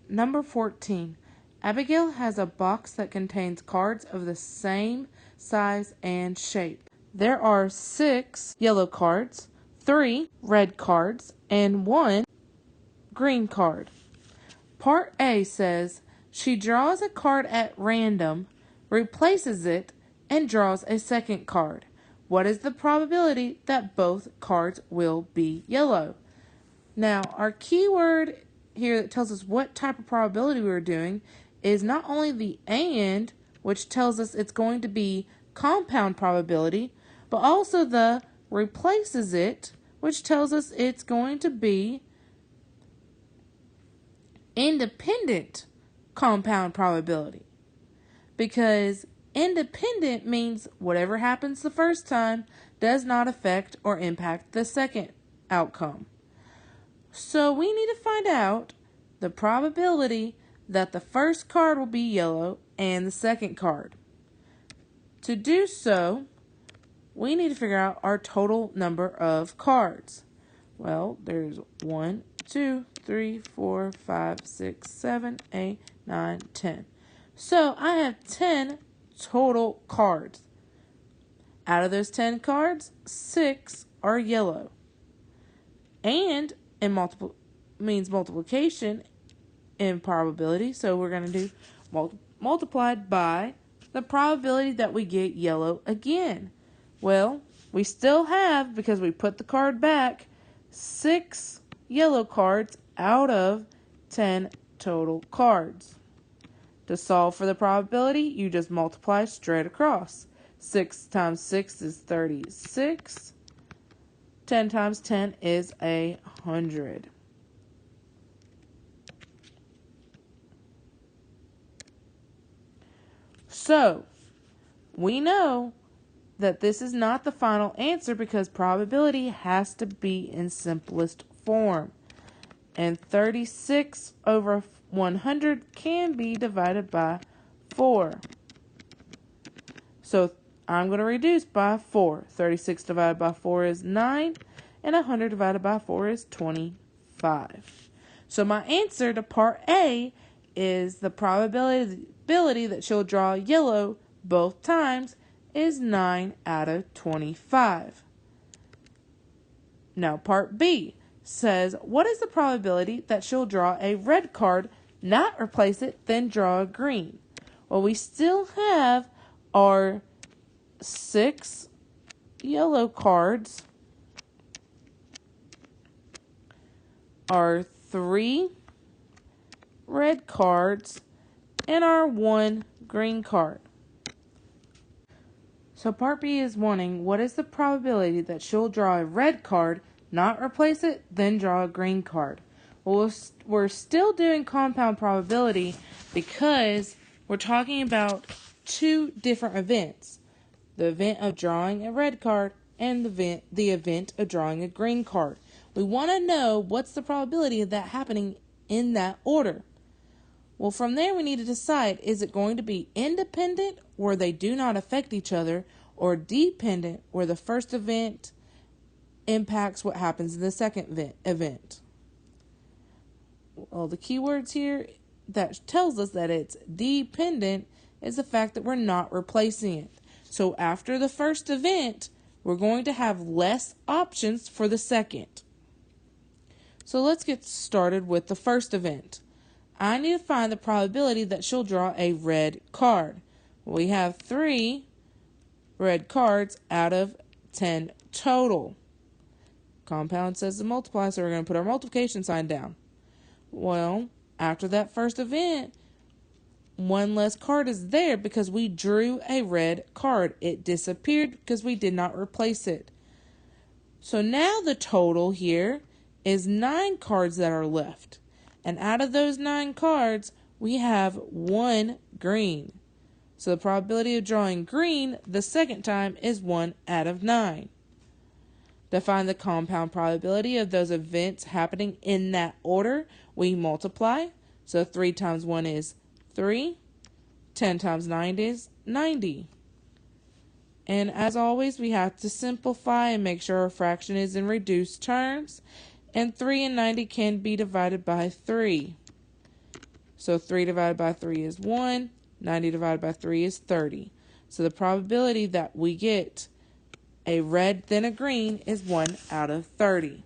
Number 14. Abigail has a box that contains cards of the same size and shape. There are 6 yellow cards, 3 red cards, and 1 green card. Part A says she draws a card at random, replaces it, and draws a second card. What is the probability that both cards will be yellow? Now, our keyword here that tells us what type of probability we're doing is not only the and, which tells us it's going to be compound probability, but also the replaces it, which tells us it's going to be independent compound probability. Because independent means whatever happens the first time does not affect or impact the second outcome. So we need to find out the probability that the first card will be yellow and the second card. To do so, we need to figure out our total number of cards. Well, there's 1, 2, 3, 4, 5, 6, 7, 8, 9, 10. So I have 10 total cards. Out of those 10 cards, 6 are yellow. And in multiplication in probability, so we're going to do multiplied by the probability that we get yellow again. Well, we still have, because we put the card back, 6 yellow cards out of 10 total cards. To solve for the probability, you just multiply straight across. 6 times 6 is 36. 10 times 10 is 100. So, we know that this is not the final answer because probability has to be in simplest form. And 36 over 100 can be divided by 4. So I'm going to reduce by 4. 36 divided by 4 is 9, and 100 divided by 4 is 25. So my answer to part A is the probability that she'll draw yellow both times is 9 out of 25. Now part B says, what is the probability that she'll draw a red card, not replace it, then draw a green? Well, we still have our 6 yellow cards, our 3 red cards, and our 1 green card. So part B is wanting, what is the probability that she'll draw a red card, not replace it, then draw a green card? Well, we're still doing compound probability because we're talking about 2 different events. The event of drawing a red card and the event of drawing a green card. We want to know what's the probability of that happening in that order. Well, from there we need to decide, is it going to be independent where they do not affect each other, or dependent where the first event impacts what happens in the second event? Well, the keywords here that tells us that it's dependent is the fact that we're not replacing it. So after the first event, we're going to have less options for the second. So let's get started with the first event. I need to find the probability that she'll draw a red card. We have 3 red cards out of 10 total. Compound says to multiply, so we're going to put our multiplication sign down. Well, after that first event, 1 less card is there because we drew a red card. It disappeared because we did not replace it. So now the total here is 9 cards that are left. And out of those 9 cards, we have 1 green. So the probability of drawing green the second time is 1 out of 9. To find the compound probability of those events happening in that order, we multiply. So 3 times 1 is 3. 10 times 9 is 90. And as always, we have to simplify and make sure our fraction is in reduced terms. And 3 and 90 can be divided by 3. So 3 divided by 3 is 1. 90 divided by 3 is 30. So the probability that we get a red then a green is 1 out of 30.